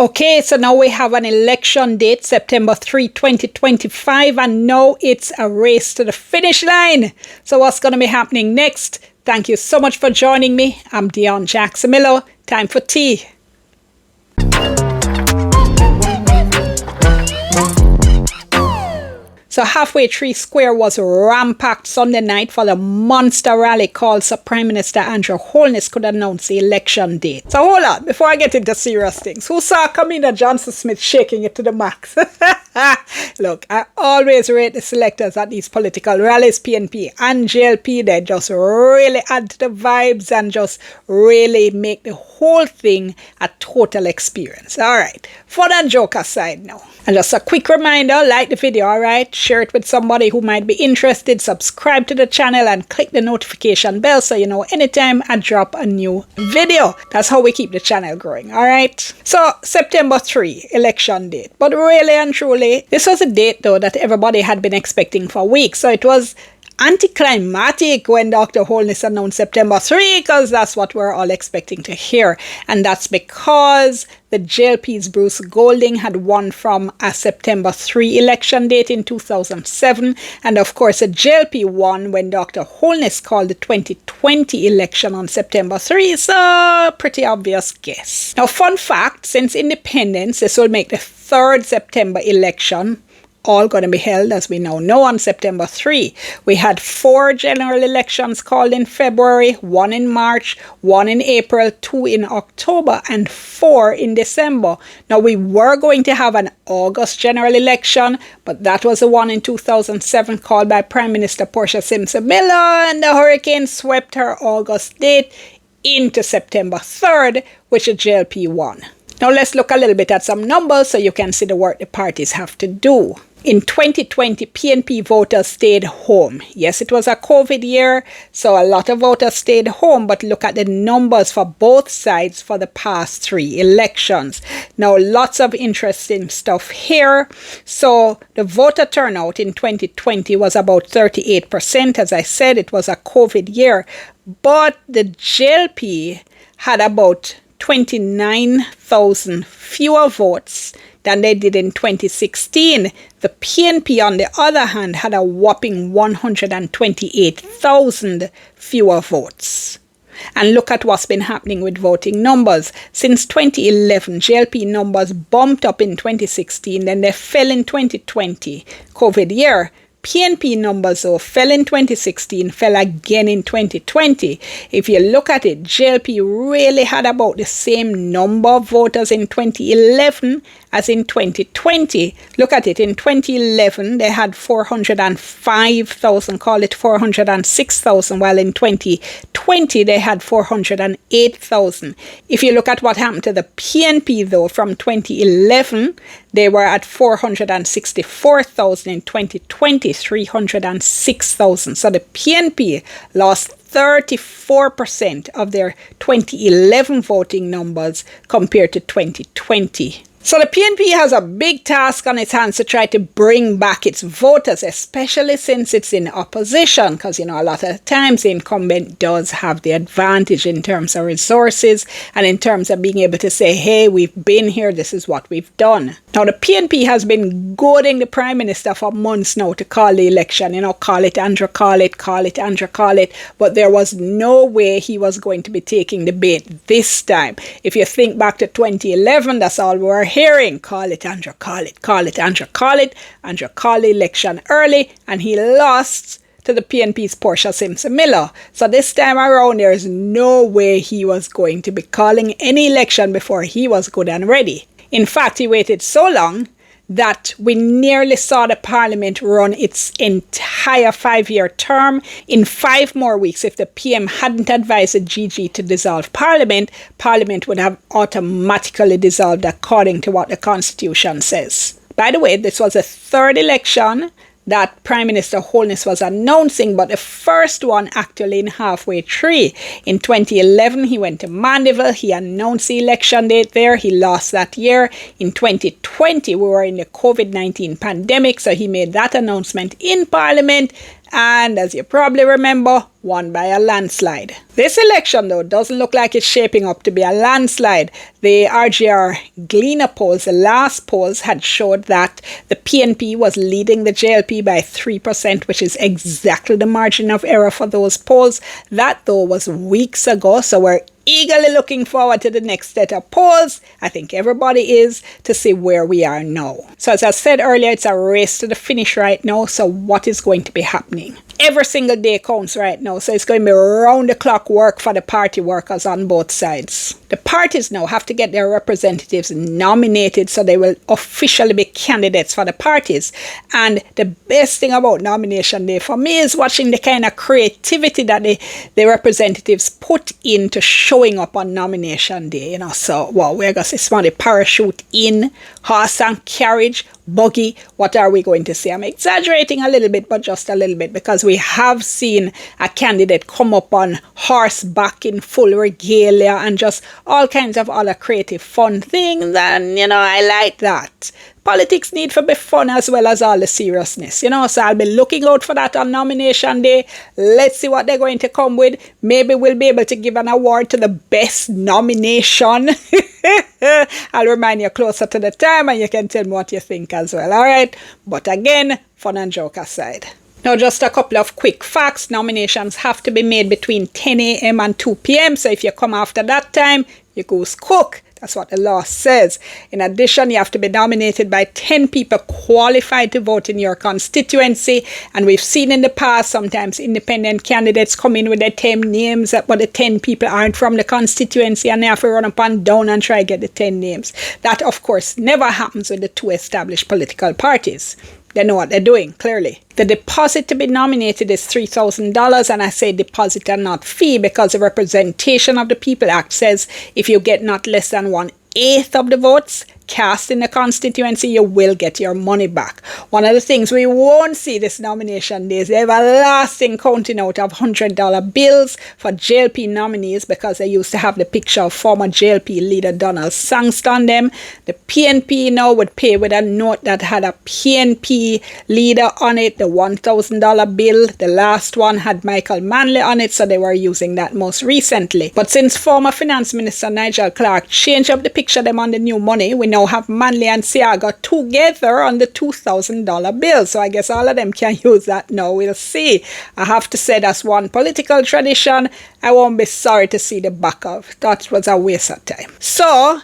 Okay, so now we have an election date, September 3, 2025, and now it's a race to the finish line. So what's going to be happening next? Thank you so much for joining me. I'm Dion Jackson Miller. Time for tea. So halfway tree square was rampacked Sunday night for the monster rally called so Prime Minister Andrew Holness could announce the election date. So hold on, before I get into serious things, who saw Kamina Johnson-Smith shaking it to the max? Look, I always rate the selectors at these political rallies, PNP and JLP. They just really add to the vibes and just really make the whole thing a total experience. All right, fun and joke aside now. And just a quick reminder, like the video, all right? Share it with somebody who might be interested. Subscribe to the channel and click the notification bell so you know anytime I drop a new video. That's how we keep the channel growing, all right? So September 3, election date. But really and truly, this was a date though that everybody had been expecting for weeks. So it was anticlimactic when Dr. Holness announced September 3 because that's what we're all expecting to hear. And that's because the JLP's Bruce Golding had won from a September 3 election date in 2007. And of course, the JLP won when Dr. Holness called the 2020 election on September 3. So, pretty obvious guess. Now, fun fact, since independence, this will make the third September election all going to be held, as we now know, on September 3. We had 4 general elections called in February, 1 in March, 1 in April, 2 in October, and 4 in December. Now, we were going to have an August general election, but that was the one in 2007 called by Prime Minister Portia Simpson Miller, and the hurricane swept her August date into September 3rd, which the JLP won. Now, let's look a little bit at some numbers so you can see the work the parties have to do. In 2020, PNP voters stayed home. Yes, it was a COVID year, so a lot of voters stayed home, but look at the numbers for both sides for the past 3 elections. Now, lots of interesting stuff here. So, the voter turnout in 2020 was about 38%. As I said, it was a COVID year, but the JLP had about 29,000 fewer votes than they did in 2016. The PNP, on the other hand, had a whopping 128,000 fewer votes. And look at what's been happening with voting numbers. Since 2011, JLP numbers bumped up in 2016, then they fell in 2020, COVID year. PNP numbers, though, fell in 2016, fell again in 2020. If you look at it, JLP really had about the same number of voters in 2011 as in 2020. Look at it, in 2011, they had 405,000, call it 406,000, while in 2020, they had 408,000. If you look at what happened to the PNP, though, from 2011, they were at 464,000 in 2020, 306,000. So the PNP lost 34% of their 2011 voting numbers compared to 2020. So the PNP has a big task on its hands to try to bring back its voters, especially since it's in opposition, because, you know, a lot of times the incumbent does have the advantage in terms of resources and in terms of being able to say, hey, we've been here, this is what we've done. Now, the PNP has been goading the Prime Minister for months now to call the election, you know, call it Andrew, call it, Andrew, call it, but there was no way he was going to be taking the bait this time. If you think back to 2011, that's all we were hearing. Call it Andrew, call it, Andrew, call it. Andrew called the election early and he lost to the PNP's Portia Simpson Miller. So this time around, there is no way he was going to be calling any election before he was good and ready. In fact, he waited so long that we nearly saw the Parliament run its entire 5-year term in 5 more weeks. If the PM hadn't advised the GG to dissolve Parliament, Parliament would have automatically dissolved according to what the Constitution says. By the way, this was the 3rd election that Prime Minister Holness was announcing, but the first one actually in halfway tree. In 2011, he went to Mandeville. He announced the election date there. He lost that year. In 2020, we were in the COVID-19 pandemic, so he made that announcement in Parliament. and as you probably remember, won by a landslide. This election, though, doesn't look like it's shaping up to be a landslide. The RGR Gleaner polls, the last polls, had showed that the PNP was leading the JLP by 3%, which is exactly the margin of error for those polls. That, though, was weeks ago, so we're eagerly looking forward to the next set of polls. I think everybody is, to see where we are now. So as I said earlier, it's a race to the finish right now. So what is going to be happening? Every single day counts right now. So it's going to be round the clock work for the party workers on both sides. The parties now have to get their representatives nominated so they will officially be candidates for the parties. And the best thing about nomination day for me is watching the kind of creativity that the representatives put into showing up on nomination day. So wow, we're going to see somebody parachute in, horse and carriage, buggy. What are we going to see? I'm exaggerating a little bit, but just a little bit, because we have seen a candidate come up on horseback in full regalia and just all kinds of other creative fun things, and I like that. Politics need to be fun as well as all the seriousness, so I'll be looking out for that on nomination day. Let's see what they're going to come with. Maybe we'll be able to give an award to the best nomination. I'll remind you closer to the time, and you can tell me what you think as well, alright? But again, fun and joke aside. Now, just a couple of quick facts. Nominations have to be made between 10 a.m. and 2 p.m. So if you come after that time, you goose cook. That's what the law says. In addition, you have to be nominated by 10 people qualified to vote in your constituency. And we've seen in the past, sometimes independent candidates come in with their 10 names, but the 10 people aren't from the constituency, and they have to run up and down and try to get the 10 names. That, of course, never happens with the two established political parties. They know what they're doing, clearly. The deposit to be nominated is $3,000, and I say deposit and not fee because the Representation of the People Act says if you get not less than 1/8 of the votes cast in the constituency, you will get your money back. One of the things we won't see this nomination day is the everlasting counting out of $100 bills for JLP nominees, because they used to have the picture of former JLP leader Donald Sangston on them. The PNP now would pay with a note that had a PNP leader on it, the $1,000 bill. The last one had Michael Manley on it, so they were using that most recently. But since former Finance Minister Nigel Clark changed up the picture them on the new money, we now have Manley and Siaga together on the $2,000 bill. So I guess all of them can use that now. We'll see. I have to say that's one political tradition I won't be sorry to see the back of. That was a waste of time. So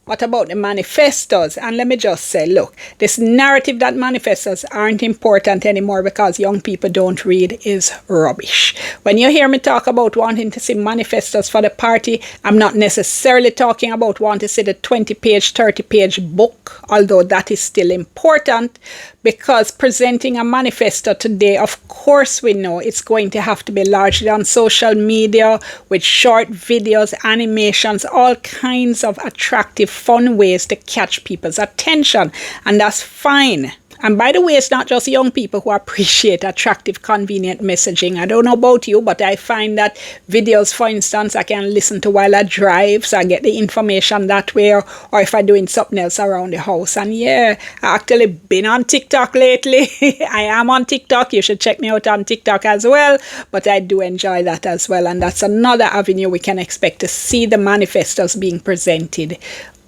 what about the manifestos? And let me just say, look, this narrative that manifestos aren't important anymore because young people don't read is rubbish. When you hear me talk about wanting to see manifestos for the party, I'm not necessarily talking about wanting to see the 20-page, 30-page book, although that is still important, because presenting a manifesto today, of course we know it's going to have to be largely on social media with short videos, animations, all kinds of attractive, fun ways to catch people's attention, and that's fine. And by the way, it's not just young people who appreciate attractive, convenient messaging. I don't know about you, but I find that videos, for instance, I can listen to while I drive, so I get the information that way, or if I'm doing something else around the house. And yeah, I actually been on TikTok lately. I am on TikTok. You should check me out on TikTok as well. But I do enjoy that as well. And that's another avenue we can expect to see the manifestos being presented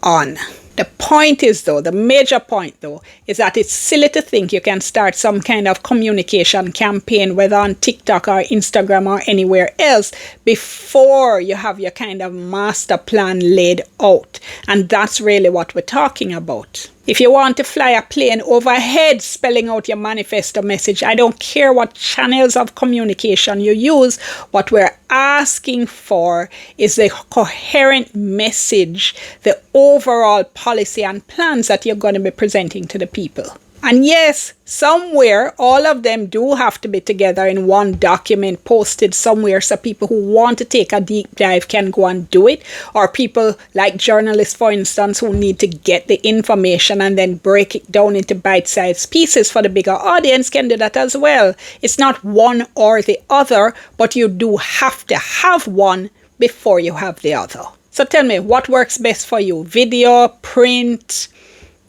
on. The point is, though, the major point, though, is that it's silly to think you can start some kind of communication campaign, whether on TikTok or Instagram or anywhere else, before you have your kind of master plan laid out. And that's really what we're talking about. If you want to fly a plane overhead spelling out your manifesto message, I don't care what channels of communication you use. What we're asking for is a coherent message, the overall policy and plans that you're going to be presenting to the people. And yes, somewhere, all of them do have to be together in one document posted somewhere, so people who want to take a deep dive can go and do it. Or people like journalists, for instance, who need to get the information and then break it down into bite-sized pieces for the bigger audience can do that as well. It's not one or the other, but you do have to have one before you have the other. So tell me, what works best for you? Video, print,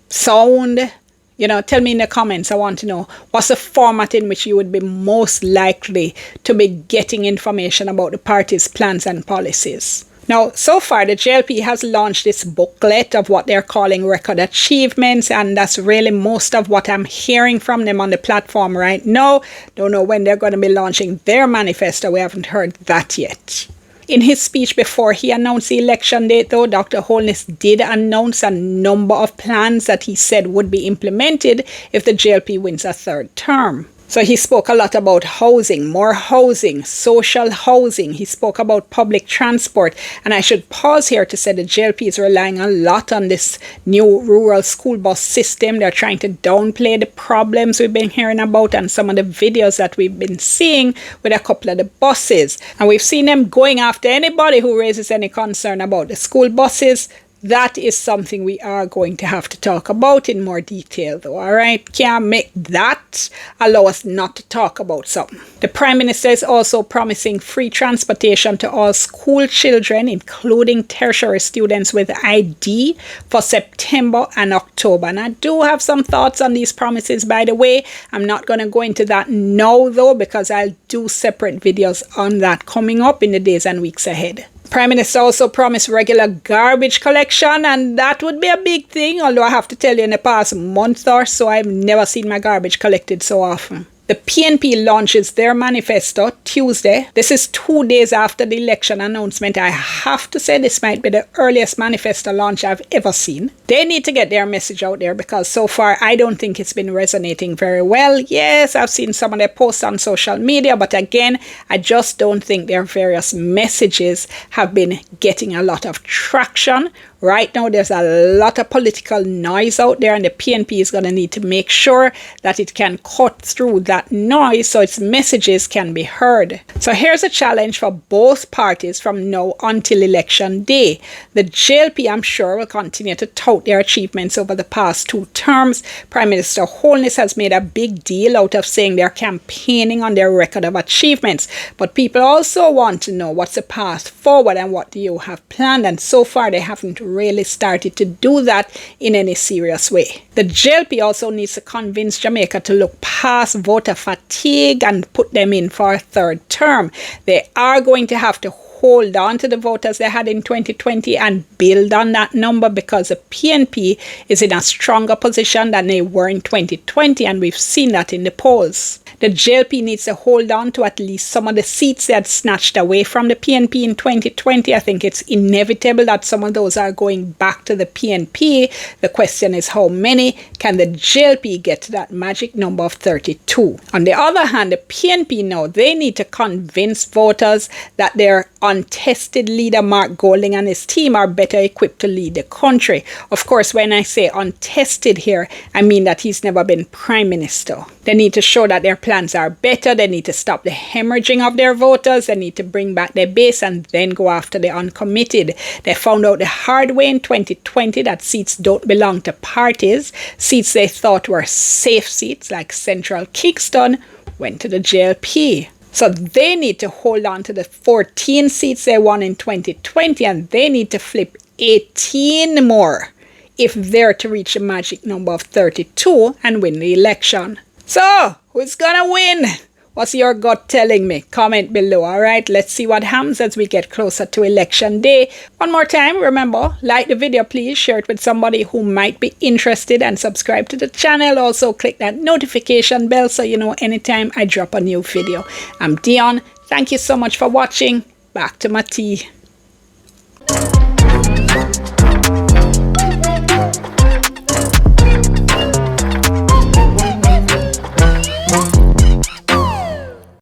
sound? You know, tell me in the comments. I want to know what's the format in which you would be most likely to be getting information about the party's plans and policies. Now, so far, the JLP has launched this booklet of what they're calling record achievements, and that's really most of what I'm hearing from them on the platform right now. Don't know when they're going to be launching their manifesto. We haven't heard that yet. In his speech before he announced the election date, though, Dr. Holness did announce a number of plans that he said would be implemented if the JLP wins a third term. So he spoke a lot about housing, more housing, social housing. He spoke about public transport. And I should pause here to say the JLP is relying a lot on this new rural school bus system. They're trying to downplay the problems we've been hearing about and some of the videos that we've been seeing with a couple of the buses. And we've seen them going after anybody who raises any concern about the school buses. That is something we are going to have to talk about in more detail, though, all right? Can't make that allow us not to talk about something. The Prime Minister is also promising free transportation to all school children, including tertiary students with ID, for September and October. And I do have some thoughts on these promises, by the way. I'm not going to go into that now, though, because I'll do separate videos on that coming up in the days and weeks ahead. Prime Minister also promised regular garbage collection, and that would be a big thing, although I have to tell you in the past month or so I've never seen my garbage collected so often. The PNP launches their manifesto Tuesday. This is 2 days after the election announcement. I have to say this might be the earliest manifesto launch I've ever seen. They need to get their message out there because so far I don't think it's been resonating very well. Yes, I've seen some of their posts on social media, but again, I just don't think their various messages have been getting a lot of traction. Right now, there's a lot of political noise out there, and the PNP is going to need to make sure that it can cut through that noise so its messages can be heard. So here's a challenge for both parties from now until election day. The JLP, I'm sure, will continue to tout their achievements over the past 2 terms. Prime Minister Holness has made a big deal out of saying they're campaigning on their record of achievements. But people also want to know what's the path forward and what do you have planned, and so far they haven't really started to do that in any serious way. The JLP also needs to convince Jamaica to look past voter fatigue and put them in for a third term. They are going to have to hold on to the voters they had in 2020 and build on that number because the PNP is in a stronger position than they were in 2020, and we've seen that in the polls. The JLP needs to hold on to at least some of the seats they had snatched away from the PNP in 2020. I think it's inevitable that some of those are going back to the PNP. The question is how many can the JLP get to that magic number of 32? On the other hand, the PNP now, they need to convince voters that their untested leader Mark Golding and his team are better equipped to lead the country. Of course, when I say untested here, I mean that he's never been Prime Minister. They need to show that their plans are better. They need to stop the hemorrhaging of their voters. They need to bring back their base and then go after the uncommitted. They found out the hard way in 2020 that seats don't belong to parties. Seats they thought were safe seats like Central Kingston went to the JLP. So they need to hold on to the 14 seats they won in 2020, and they need to flip 18 more if they're to reach the magic number of 32 and win the election. So, who's gonna win? What's your gut telling me? Comment below, alright? Let's see what happens as we get closer to election day. One more time, remember, like the video please, share it with somebody who might be interested, and subscribe to the channel. Also, click that notification bell so you know anytime I drop a new video. I'm Dion. Thank you so much for watching. Back to my tea.